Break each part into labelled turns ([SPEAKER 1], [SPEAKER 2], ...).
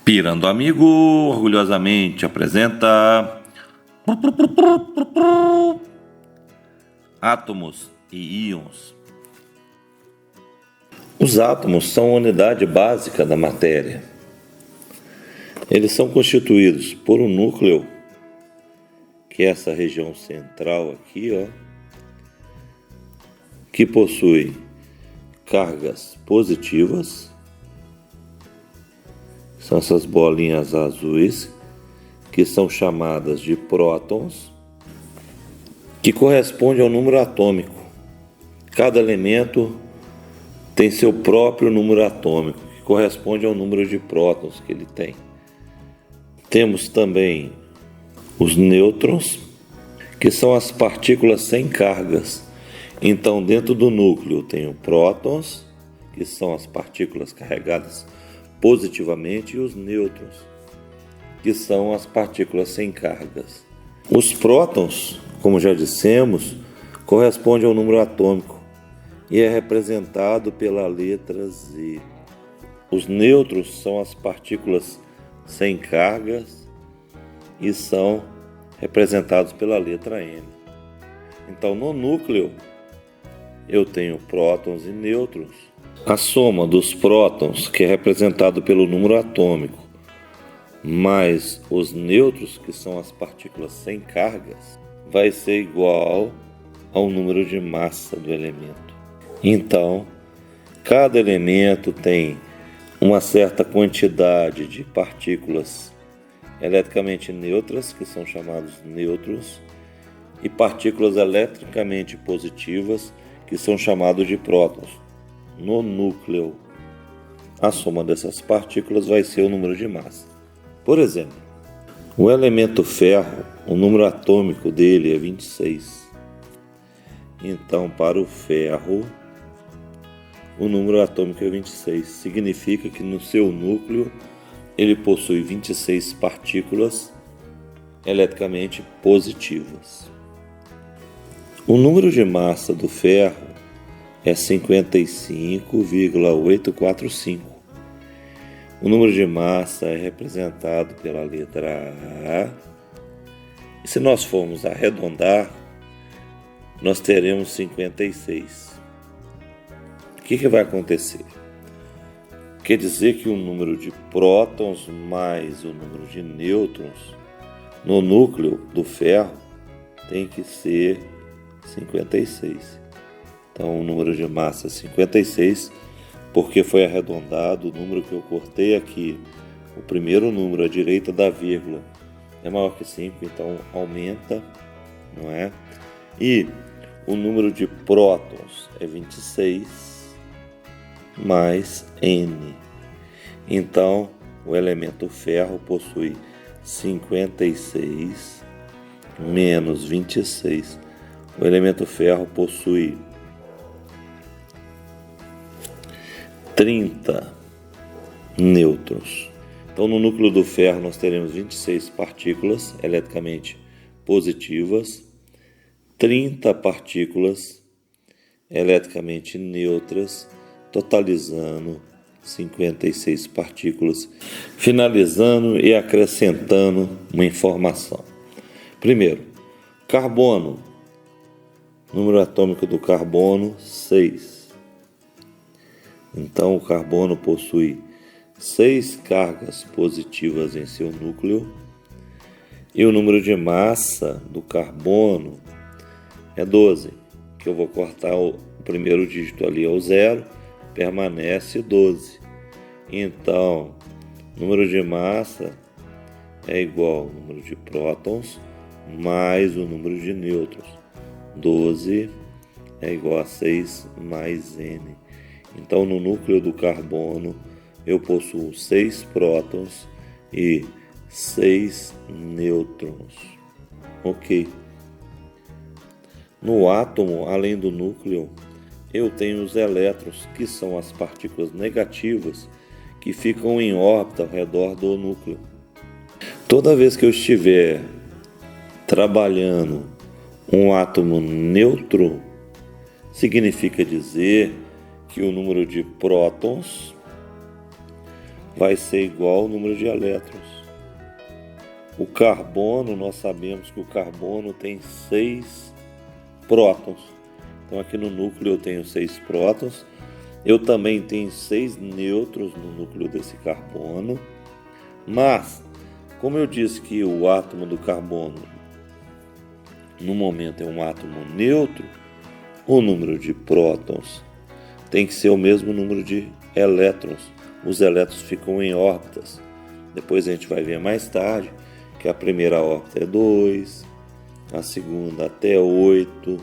[SPEAKER 1] Pirando Amigo orgulhosamente apresenta átomos e íons. Os átomos são a unidade básica da matéria. Eles são constituídos por um núcleo, que é essa região central aqui, que possui cargas positivas, são essas bolinhas azuis, que são chamadas de prótons, que corresponde ao número atômico. Cada elemento tem seu próprio número atômico, que corresponde ao número de prótons que ele tem. Temos também os nêutrons, que são as partículas sem cargas. Então, dentro do núcleo tem os prótons, que são as partículas carregadas positivamente, e os nêutrons, que são as partículas sem cargas. Os prótons, como já dissemos, correspondem ao número atômico e é representado pela letra Z. Os nêutrons são as partículas sem cargas e são representados pela letra M. Então, no núcleo, eu tenho prótons e nêutrons. A soma dos prótons, que é representado pelo número atômico, mais os nêutrons, que são as partículas sem cargas, vai ser igual ao número de massa do elemento. Então, cada elemento tem uma certa quantidade de partículas eletricamente neutras, que são chamados nêutrons, e partículas eletricamente positivas, que são chamados de prótons. No núcleo, a soma dessas partículas vai ser o número de massa. Por exemplo, o elemento ferro, o número atômico dele é 26. Então, para o ferro, o número atômico é 26. Significa que no seu núcleo ele possui 26 partículas eletricamente positivas. O número de massa do ferro é 55,845. O número de massa é representado pela letra A. E se nós formos arredondar, nós teremos 56. O que vai acontecer? Quer dizer que o número de prótons mais o número de nêutrons no núcleo do ferro tem que ser 56. Então, o número de massa é 56, porque foi arredondado. O número que eu cortei aqui, o primeiro número à direita da vírgula, é maior que 5, então aumenta, não é? E o número de prótons é 26 mais N. Então, o elemento ferro possui 56 menos 26. O elemento ferro possui 30 nêutrons. Então, no núcleo do ferro, nós teremos 26 partículas eletricamente positivas, 30 partículas eletricamente neutras, totalizando 56 partículas, finalizando e acrescentando uma informação. Primeiro, carbono. Número atômico do carbono, 6. Então, o carbono possui 6 cargas positivas em seu núcleo e o número de massa do carbono é 12, que eu vou cortar o primeiro dígito ali ao 0, permanece 12. Então, o número de massa é igual ao número de prótons mais o número de nêutrons. 12 é igual a 6 mais N. Então, no núcleo do carbono, eu possuo 6 prótons e 6 nêutrons. Ok. No átomo, além do núcleo, eu tenho os elétrons, que são as partículas negativas que ficam em órbita ao redor do núcleo. Toda vez que eu estiver trabalhando um átomo neutro, significa dizer que o número de prótons vai ser igual ao número de elétrons. O carbono, nós sabemos que o carbono tem 6 prótons. Então aqui no núcleo eu tenho 6 prótons. Eu também tenho 6 nêutrons no núcleo desse carbono. Mas, como eu disse que o átomo do carbono no momento é um átomo neutro, o número de prótons tem que ser o mesmo número de elétrons. Os elétrons ficam em órbitas. Depois a gente vai ver mais tarde que a primeira órbita é 2, a segunda até 8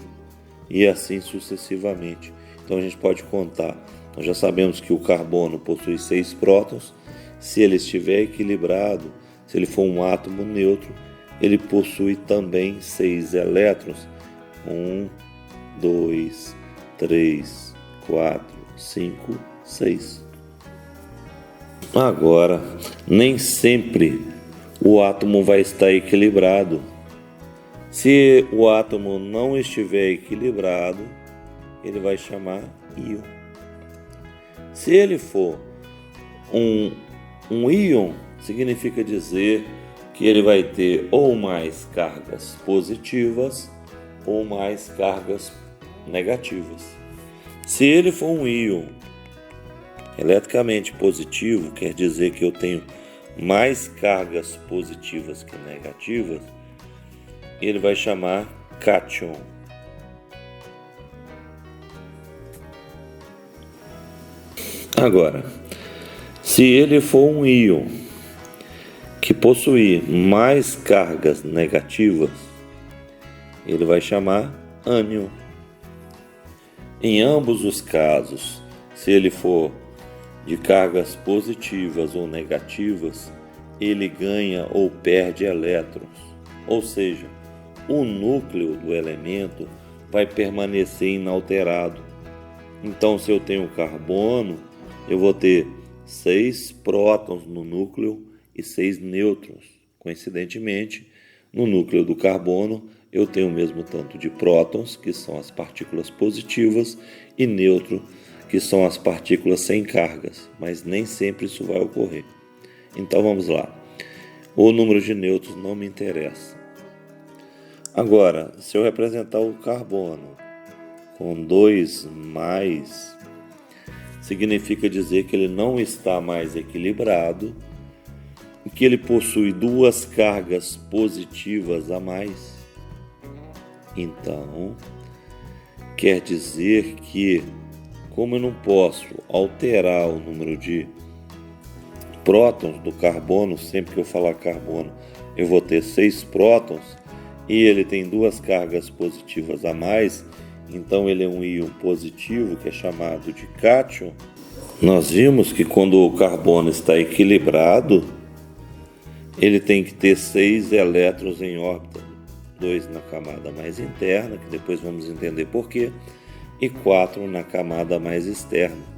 [SPEAKER 1] e assim sucessivamente. Então a gente pode contar. Nós já sabemos que o carbono possui 6 prótons. Se ele estiver equilibrado, se ele for um átomo neutro, ele possui também 6 elétrons. 1, 2, 3, 4, 5, 6. Agora, nem sempre o átomo vai estar equilibrado. Se o átomo não estiver equilibrado, ele vai chamar íon. Se ele for um íon, significa dizer que ele vai ter ou mais cargas positivas ou mais cargas negativas. Se ele for um íon eletricamente positivo, quer dizer que eu tenho mais cargas positivas que negativas, ele vai chamar cátion. Agora, se ele for um íon que possuir mais cargas negativas, ele vai chamar ânion. Em ambos os casos, se ele for de cargas positivas ou negativas, ele ganha ou perde elétrons, ou seja, o núcleo do elemento vai permanecer inalterado. Então, se eu tenho carbono, eu vou ter 6 prótons no núcleo e 6 nêutrons. Coincidentemente, no núcleo do carbono, eu tenho o mesmo tanto de prótons, que são as partículas positivas, e nêutron, que são as partículas sem cargas, mas nem sempre isso vai ocorrer. Então vamos lá. O número de nêutrons não me interessa. Agora, se eu representar o carbono com 2 mais, significa dizer que ele não está mais equilibrado e que ele possui 2 cargas positivas a mais. Então, quer dizer que, como eu não posso alterar o número de prótons do carbono, sempre que eu falar carbono, eu vou ter 6 prótons e ele tem 2 cargas positivas a mais, então ele é um íon positivo que é chamado de cátion. Nós vimos que quando o carbono está equilibrado, ele tem que ter 6 elétrons em órbita, 2 na camada mais interna, que depois vamos entender porquê, e 4 na camada mais externa.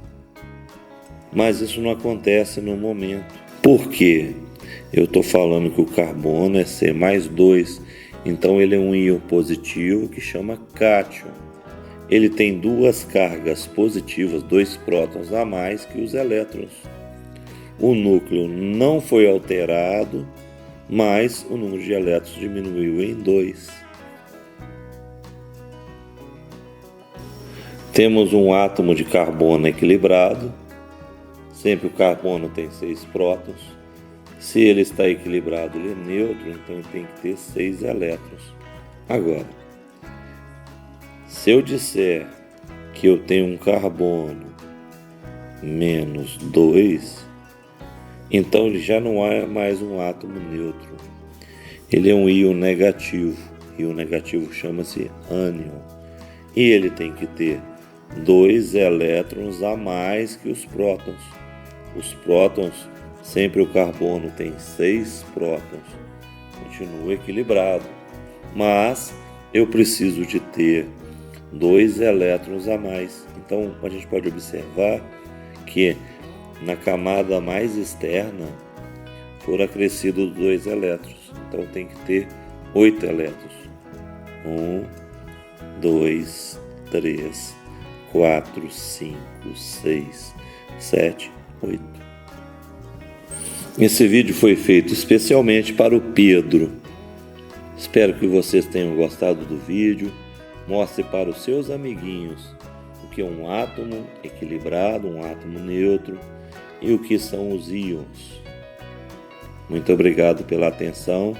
[SPEAKER 1] Mas isso não acontece no momento. Por quê? Eu estou falando que o carbono é C mais 2, então ele é um íon positivo que chama cátion. Ele tem 2 cargas positivas, 2 prótons a mais que os elétrons. O núcleo não foi alterado, mas o número de elétrons diminuiu em 2. Temos um átomo de carbono equilibrado. Sempre o carbono tem 6 prótons. Se ele está equilibrado, ele é neutro, então ele tem que ter 6 elétrons. Agora, se eu disser que eu tenho um carbono menos 2, então ele já não é mais um átomo neutro. Ele é um íon negativo. Íon negativo chama-se ânion. E ele tem que ter 2 elétrons a mais que os prótons. Os prótons, sempre o carbono tem 6 prótons. Continua equilibrado. Mas eu preciso de ter 2 elétrons a mais. Então a gente pode observar que na camada mais externa foram acrescidos 2 elétrons. Então tem que ter 8 elétrons. 1, 2, 3, 4, 5, 6, 7, 8. Esse vídeo foi feito especialmente para o Pedro. Espero que vocês tenham gostado do vídeo. Mostre para os seus amiguinhos o que é um átomo equilibrado, um átomo neutro e o que são os íons. Muito obrigado pela atenção.